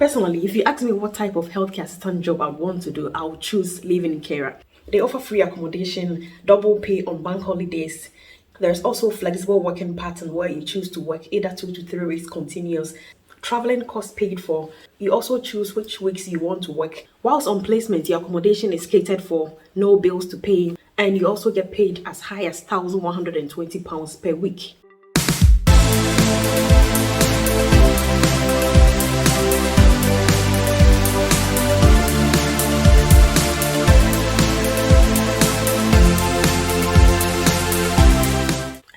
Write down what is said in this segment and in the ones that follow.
Personally, if you ask me what type of healthcare assistant job I want to do, I would choose living carer. They offer free accommodation, double pay on bank holidays. There's also flexible working pattern where you choose to work either 2 to 3 weeks continuous. Traveling cost paid for. You also choose which weeks you want to work. Whilst on placement, your accommodation is catered for, no bills to pay, and you also get paid as high as £1,120 per week.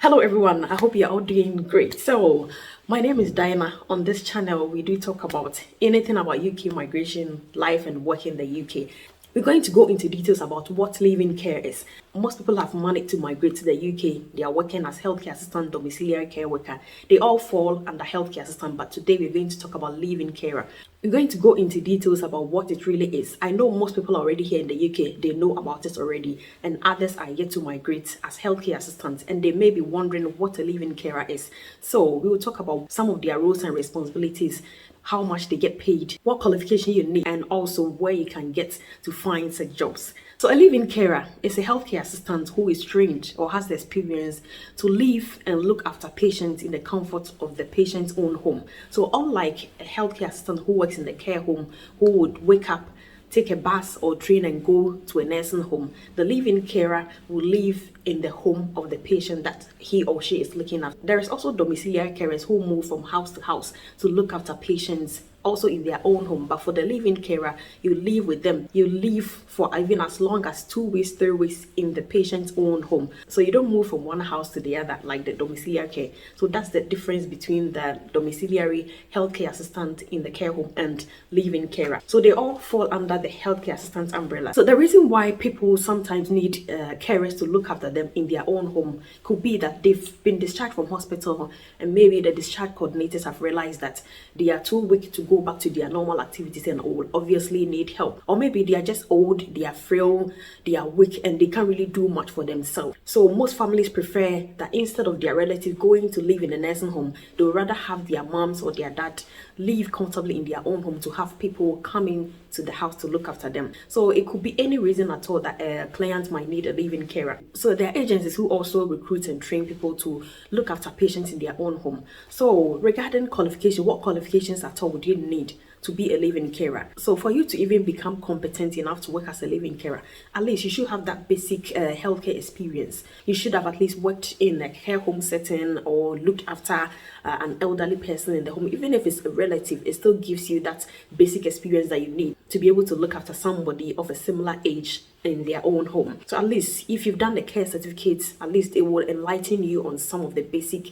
Hello everyone, I hope you're all doing great. So my name is Diana. On this channel we do talk about anything about UK migration, life and work in the UK. We're going to go into details about what live-in care is. Most people have managed to migrate to the UK. They are working as healthcare assistant, domiciliary care worker. They all fall under healthcare assistant, but today we're going to talk about live-in carer. We're going to go into details about what it really is. I know most people are already here in the UK, they know about it already, and others are yet to migrate as healthcare assistants, and they may be wondering what a live-in carer is. So we will talk about some of their roles and responsibilities, how much they get paid, what qualification you need, and also where you can get to find such jobs. So a live-in carer is a healthcare assistant who is trained or has the experience to live and look after patients in the comfort of the patient's own home. So unlike a healthcare assistant who works in the care home, who would wake up, take a bus or train and go to a nursing home, the live-in carer will live in the home of the patient that he or she is looking at. There is also domiciliary carers who move from house to house to look after patients also in their own home. But for the live-in carer, you live with them. You live for even as long as 2 weeks, 3 weeks in the patient's own home. So you don't move from one house to the other like the domiciliary care. So that's the difference between the domiciliary healthcare assistant in the care home and live-in carer. So they all fall under the healthcare assistant umbrella. So the reason why people sometimes need carers to look after them in their own home could be that they've been discharged from hospital, and maybe the discharge coordinators have realized that they are too weak to go back to their normal activities and will obviously need help. Or maybe they are just old, they are frail, they are weak, and they can't really do much for themselves. So most families prefer that instead of their relative going to live in a nursing home, they would rather have their moms or their dad live comfortably in their own home to have people coming to the house to look after them. So it could be any reason at all that a client might need a live-in carer. So there are agencies who also recruit and train people to look after patients in their own home. So regarding qualification, what qualifications at all would you need to be a live-in carer? So for you to even become competent enough to work as a live-in carer, at least you should have that basic healthcare experience. You should have at least worked in a care home setting or looked after an elderly person in the home. Even if it's a relative, it still gives you that basic experience that you need to be able to look after somebody of a similar age in their own home. So at least if you've done the care certificates, at least it will enlighten you on some of the basic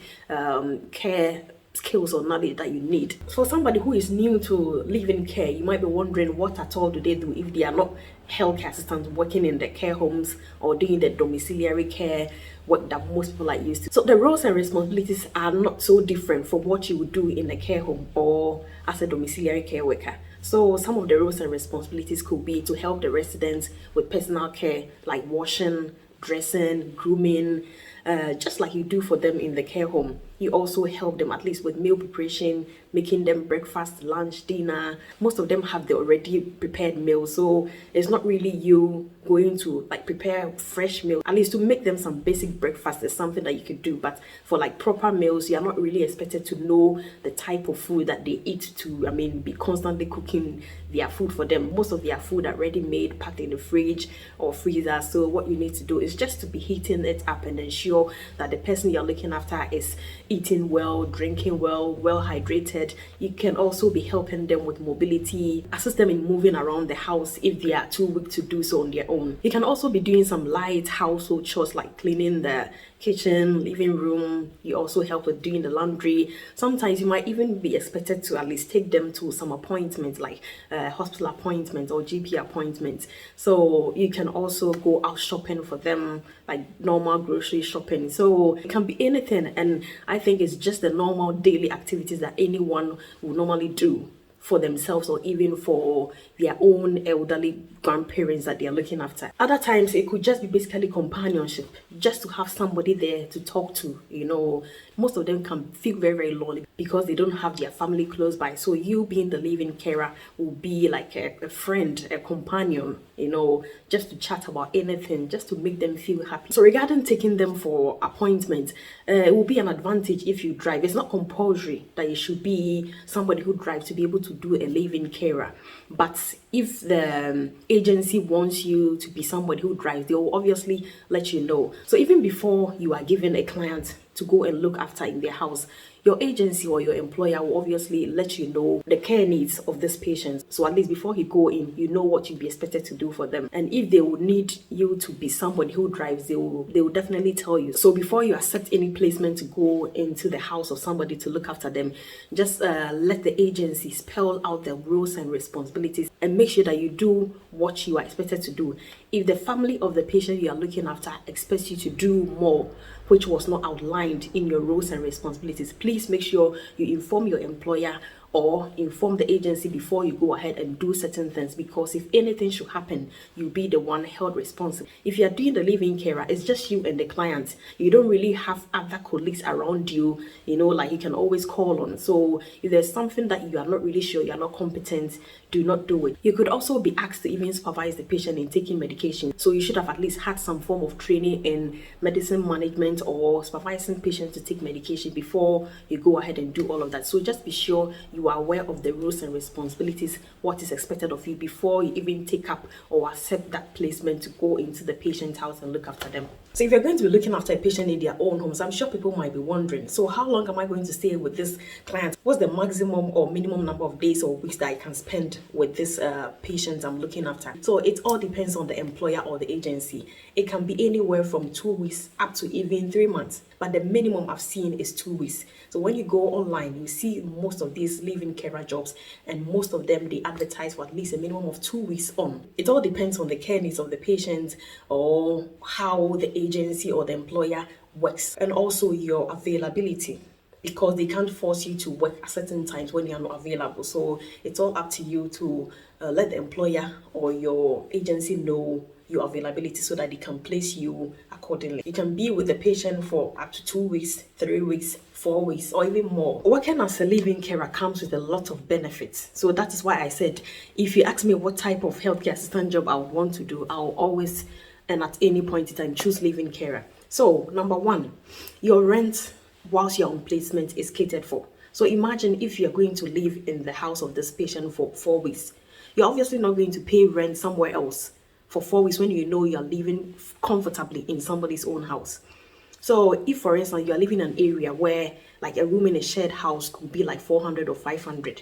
care skills or knowledge that you need. For somebody who is new to live-in care, you might be wondering what at all do they do if they are not healthcare assistants working in the care homes or doing the domiciliary care work that most people are used to. So the roles and responsibilities are not so different from what you would do in a care home or as a domiciliary care worker. So some of the roles and responsibilities could be to help the residents with personal care like washing, dressing, grooming, just like you do for them in the care home. You also help them at least with meal preparation, making them breakfast, lunch, dinner. Most of them have the already prepared meal, so it's not really you going to like prepare fresh meal. At least to make them some basic breakfast is something that you could do, but for like proper meals, you're not really expected to know the type of food that they eat to, be constantly cooking their food for them. Most of their food are ready made, packed in the fridge or freezer. So what you need to do is just to be heating it up and ensure that the person you're looking after is eating well, drinking well, well hydrated. You can also be helping them with mobility, assist them in moving around the house if they are too weak to do so on their own. You can also be doing some light household chores like cleaning the kitchen, living room. You also help with doing the laundry. Sometimes you might even be expected to at least take them to some appointments like hospital appointments or GP appointments. So you can also go out shopping for them, like normal grocery shopping. So it can be anything, and I think it's just the normal daily activities that anyone would normally do for themselves or even for their own elderly grandparents that they're looking after. Other times it could just be basically companionship, just to have somebody there to talk to, most of them can feel very, very lonely because they don't have their family close by. So you being the living carer will be like a friend, a companion, just to chat about anything, just to make them feel happy. So regarding taking them for appointments, it will be an advantage if you drive. It's not compulsory that you should be somebody who drives to be able to do a living carer. But if the agency wants you to be somebody who drives, they will obviously let you know. So even before you are given a client to go and look after in their house, your agency or your employer will obviously let you know the care needs of this patient. So at least before you go in, you know what you'll be expected to do for them. And if they will need you to be somebody who drives, they will definitely tell you. So before you accept any placement to go into the house of somebody to look after them, just let the agency spell out the roles and responsibilities and make sure that you do what you are expected to do. If the family of the patient you are looking after expects you to do more, which was not outlined in your roles and responsibilities, please make sure you inform your employer or inform the agency before you go ahead and do certain things, because if anything should happen, you'll be the one held responsible. If you're doing the living carer, it's just you and the client. You don't really have other colleagues around you, like you can always call on. So if there's something that you are not really sure, you're not competent, do not do it. You could also be asked to even supervise the patient in taking medication. So you should have at least had some form of training in medicine management or supervising patients to take medication before you go ahead and do all of that. So just be sure you are aware of the rules and responsibilities, what is expected of you before you even take up or accept that placement to go into the patient's house and look after them. So if you're going to be looking after a patient in their own homes, I'm sure people might be wondering, so how long am I going to stay with this client? What's the maximum or minimum number of days or weeks that I can spend with this patient I'm looking after? So it all depends on the employer or the agency. It can be anywhere from 2 weeks up to even 3 months, but the minimum I've seen is 2 weeks. So when you go online, you see most of these living carer jobs, and most of them, they advertise for at least a minimum of 2 weeks on. It all depends on the care needs of the patient or how the agency or the employer works, and also your availability, because they can't force you to work at certain times when you are not available. So it's all up to you to let the employer or your agency know your availability so that they can place you accordingly. You can be with the patient for up to 2 weeks, 3 weeks, 4 weeks, or even more. Working as a living carer comes with a lot of benefits. So that is why I said, if you ask me what type of healthcare assistant job I would want to do, I'll always and at any point in time choose living carer. So number one, your rent whilst you're on placement is catered for. So imagine if you're going to live in the house of this patient for 4 weeks. You're obviously not going to pay rent somewhere else for 4 weeks when you know you're living comfortably in somebody's own house. So if, for instance, you're living in an area where like a room in a shared house could be like 400 or 500,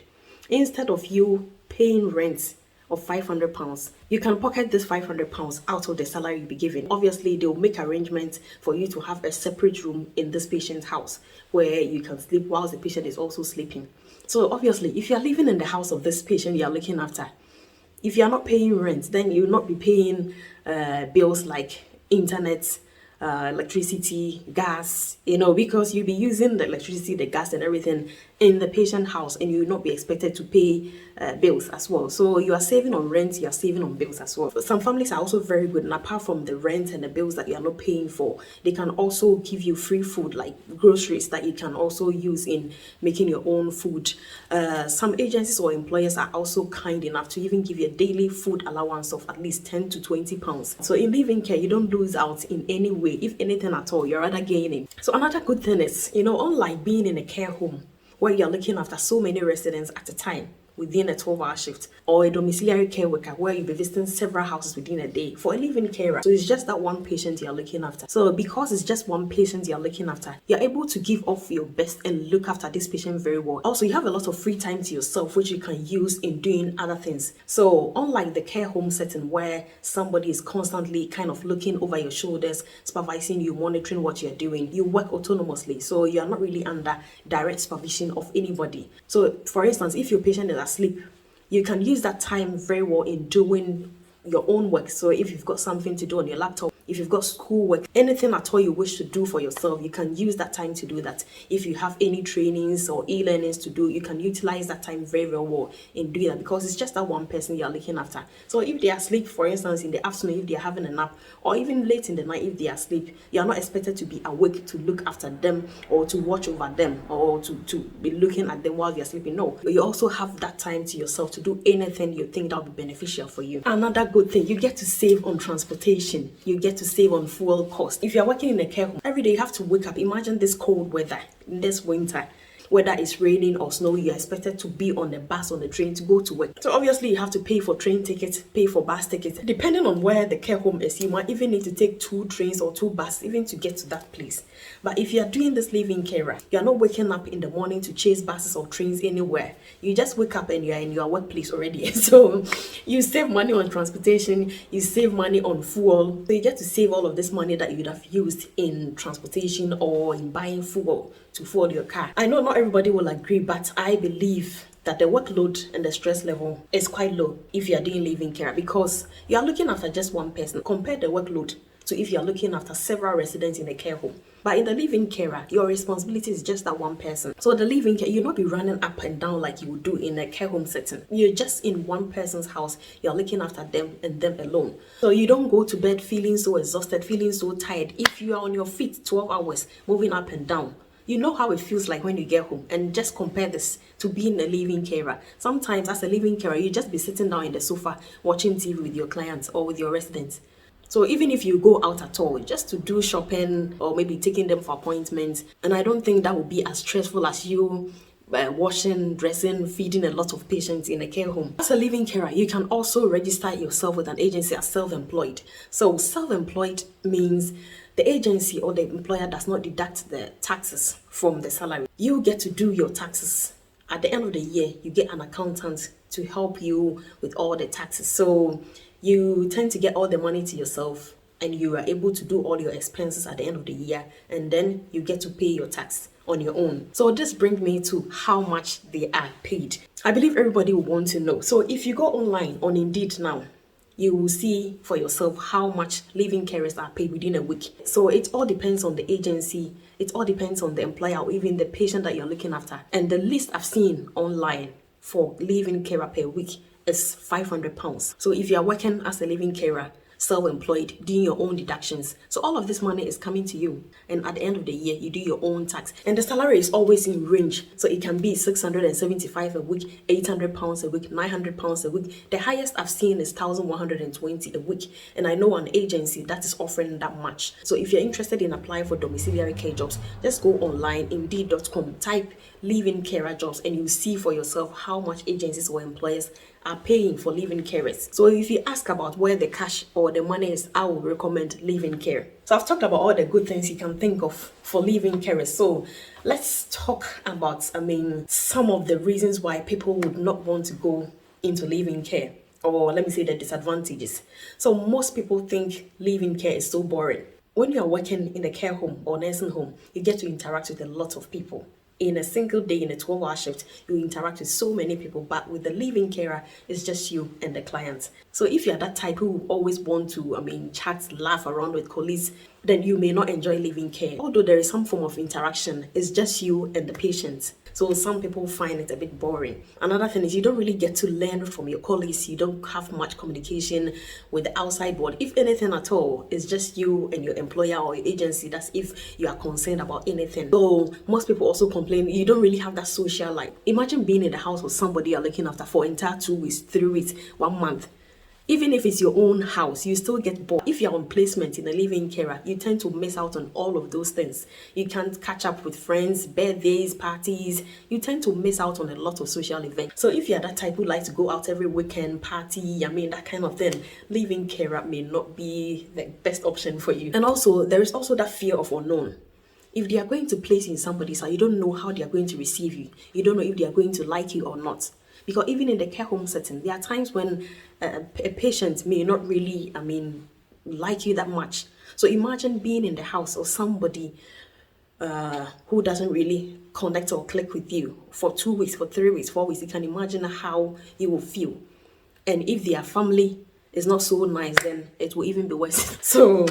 instead of you paying rent of £500, you can pocket this £500 out of the salary you'll be given. Obviously, they'll make arrangements for you to have a separate room in this patient's house where you can sleep whilst the patient is also sleeping. So obviously, if you're living in the house of this patient you're looking after, if you're not paying rent, then you'll not be paying bills like internet, electricity, gas, because you'll be using the electricity, the gas and everything in the patient house, and you will not be expected to pay bills as well. So you are saving on rent, you are saving on bills as well. Some families are also very good, and apart from the rent and the bills that you are not paying for, they can also give you free food like groceries that you can also use in making your own food. Some agencies or employers are also kind enough to even give you a daily food allowance of at least 10 to 20 pounds. So in living care, you don't lose out in any way. If anything at all, you're rather gaining. So another good thing is, unlike being in a care home where you're looking after so many residents at a time within a 12-hour shift, or a domiciliary care worker where you'll be visiting several houses within a day, for a living carer, so it's just that one patient you're looking after. So because it's just one patient you're looking after, you're able to give off your best and look after this patient very well. Also, you have a lot of free time to yourself, which you can use in doing other things. So unlike the care home setting where somebody is constantly kind of looking over your shoulders, supervising you, monitoring what you're doing, you work autonomously, so you're not really under direct supervision of anybody. So for instance, if your patient is asleep, you can use that time very well in doing your own work. So if you've got something to do on your laptop, if you've got schoolwork, anything at all you wish to do for yourself, you can use that time to do that. If you have any trainings or e-learnings to do, you can utilize that time very, very well in doing that, because it's just that one person you're looking after. So if they are asleep, for instance, in the afternoon, if they're having a nap, or even late in the night, if they are asleep, you're not expected to be awake to look after them or to watch over them or to be looking at them while they're sleeping. No, you also have that time to yourself to do anything you think that would be beneficial for you. Another good thing, you get to save on transportation. You get to save on fuel cost. If you're working in a care home, every day you have to wake up. Imagine this cold weather, this winter. Whether it's raining or snowing, you're expected to be on the bus, on the train to go to work. So obviously you have to pay for train tickets, pay for bus tickets. Depending on where the care home is, you might even need to take 2 trains or 2 buses even to get to that place. But if you're doing this living carer, you're not waking up in the morning to chase buses or trains anywhere. You just wake up and you're in your workplace already. So you save money on transportation, you save money on fuel. So you get to save all of this money that you would have used in transportation or in buying fuel to fuel your car. I know not everybody will agree, but I believe that the workload and the stress level is quite low if you are doing living care, because you are looking after just one person. Compare the workload to if you are looking after several residents in a care home. But in the living carer, your responsibility is just that one person. So the living care, you'll not be running up and down like you would do in a care home setting. You're just in one person's house. You're looking after them and them alone. So you don't go to bed feeling so exhausted, feeling so tired. If you are on your feet 12 hours, moving up and down, you know how it feels like when you get home. And just compare this to being a living carer. Sometimes as a living carer, you just be sitting down in the sofa watching TV with your clients or with your residents. So even if you go out at all, just to do shopping or maybe taking them for appointments, and I don't think that would be as stressful as you washing, dressing, feeding a lot of patients in a care home. As a living carer, you can also register yourself with an agency as self-employed. So self-employed means the agency or the employer does not deduct the taxes from the salary. You get to do your taxes. At the end of the year, you get an accountant to help you with all the taxes. So you tend to get all the money to yourself and you are able to do all your expenses at the end of the year, and then you get to pay your tax on your own. So this brings me to how much they are paid. I believe everybody will want to know. So if you go online on Indeed now, you will see for yourself how much living carers are paid within a week. So it all depends on the agency, it all depends on the employer or even the patient that you're looking after. And the least I've seen online for living carer per week is £500. So if you are working as a living carer, self-employed, doing your own deductions, so all of this money is coming to you, and at the end of the year you do your own tax, and the salary is always in range. So it can be £675 a week, £800 a week, £900 a week. The highest I've seen is £1,120 a week, and I know an agency that is offering that much. So if you're interested in applying for domiciliary care jobs, just go online, indeed.com, type live-in carer jobs, and you see for yourself how much agencies or employers are paying for living carers. So if you ask about where the cash or the money is, I would recommend living care. So I've talked about all the good things you can think of for living carers. So let's talk about, some of the reasons why people would not want to go into living care, or let me say the disadvantages. So most people think living care is so boring. When you're working in a care home or nursing home, you get to interact with a lot of people. In a single day, in a 12-hour shift, you interact with so many people, but with the living carer, it's just you and the client. So if you're that type who always want to, chat, laugh around with colleagues, then you may not enjoy living care. Although there is some form of interaction, it's just you and the patient. So some people find it a bit boring. Another thing is you don't really get to learn from your colleagues. You don't have much communication with the outside world. If anything at all, it's just you and your employer or your agency. That's if you are concerned about anything. So most people also complain you don't really have that social life. Imagine being in the house with somebody you're looking after for entire 2 weeks, 3 weeks, 1 month. Even if it's your own house, you still get bored. If you're on placement in a living carer, you tend to miss out on all of those things. You can't catch up with friends, birthdays, parties. You tend to miss out on a lot of social events. So if you're that type who likes to go out every weekend, party, that kind of thing, living carer may not be the best option for you. And also, there is also that fear of unknown. If they are going to place in somebody's house, you don't know how they are going to receive you. You don't know if they are going to like you or not. Because even in the care home setting, there are times when a patient may not really, like you that much. So imagine being in the house of somebody who doesn't really connect or click with you for 2 weeks, for 3 weeks, 4 weeks. You can imagine how you will feel. And if their family is not so nice, then it will even be worse. So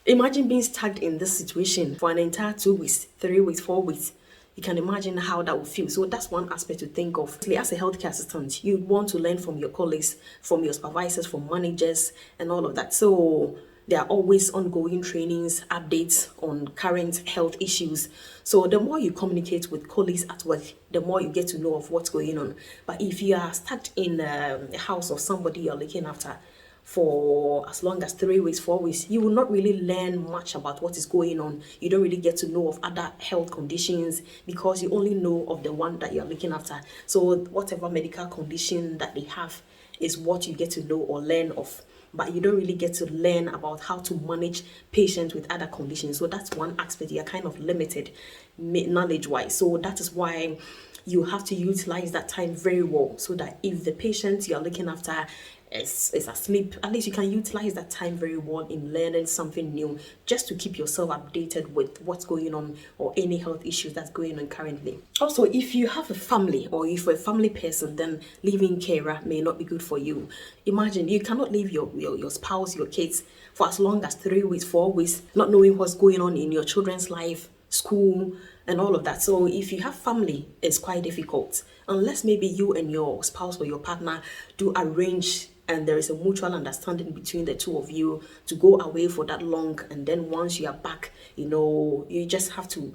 imagine being stuck in this situation for an entire 2 weeks, 3 weeks, 4 weeks. You can imagine how that would feel. So that's one aspect to think of. As a healthcare assistant, you want to learn from your colleagues, from your supervisors, from managers, and all of that. So there are always ongoing trainings, updates on current health issues. So the more you communicate with colleagues at work, the more you get to know of what's going on. But if you are stuck in a house of somebody you're looking after for as long as 3 weeks, 4 weeks, you will not really learn much about what is going on. You don't really get to know of other health conditions because you only know of the one that you're looking after. So whatever medical condition that they have is what you get to know or learn of, but you don't really get to learn about how to manage patients with other conditions. So that's one aspect. You're kind of limited knowledge wise. So that is why you have to utilize that time very well, so that if the patient you're looking after is asleep, at least you can utilize that time very well in learning something new, just to keep yourself updated with what's going on or any health issues that's going on currently. Also, if you have a family or if you're a family person, then leaving carer may not be good for you. Imagine you cannot leave your spouse, your kids for as long as 3 weeks, 4 weeks, not knowing what's going on in your children's life, school, and all of that. So if you have family, it's quite difficult, unless maybe you and your spouse or your partner do arrange and there is a mutual understanding between the two of you to go away for that long, and then once you are back, you just have to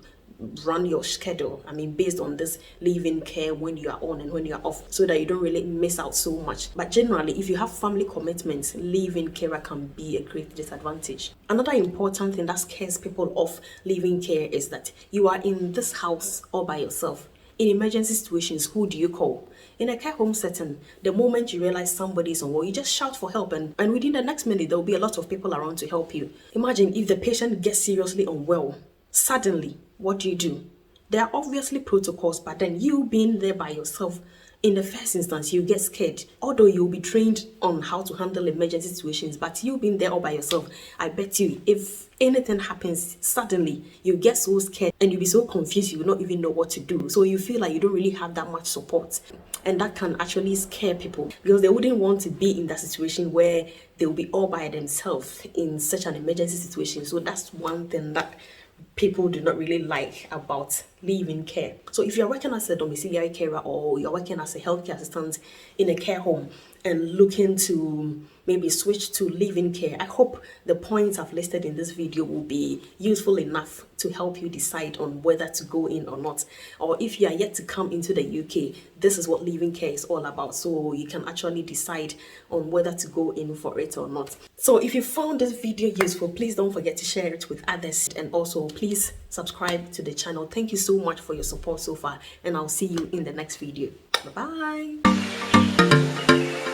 run your schedule, based on this leave-in care, when you are on and when you are off, so that you don't really miss out so much. But generally, if you have family commitments, leave-in carer can be a great disadvantage. Another important thing that scares people off leave-in care is that you are in this house all by yourself. In emergency situations, who do you call? In a care home setting, the moment you realize somebody is unwell, you just shout for help, and within the next minute, there will be a lot of people around to help you. Imagine if the patient gets seriously unwell, suddenly, what do? There are obviously protocols, but then you being there by yourself, in the first instance, you get scared. Although you'll be trained on how to handle emergency situations, but you being there all by yourself, I bet you, if anything happens suddenly, you get so scared and you'll be so confused, you will not even know what to do. So you feel like you don't really have that much support. And that can actually scare people, because they wouldn't want to be in that situation where they'll be all by themselves in such an emergency situation. So that's one thing that people do not really like about leave-in care. So if you're working as a domiciliary carer or you're working as a healthcare assistant in a care home and looking to maybe switch to leave-in care, I hope the points I've listed in this video will be useful enough to help you decide on whether to go in or not. Or if you are yet to come into the UK, this is what leave-in care is all about, so you can actually decide on whether to go in for it or not. So if you found this video useful, please don't forget to share it with others, and also please subscribe to the channel. Thank you so much for your support so far, and I'll see you in the next video. Bye bye.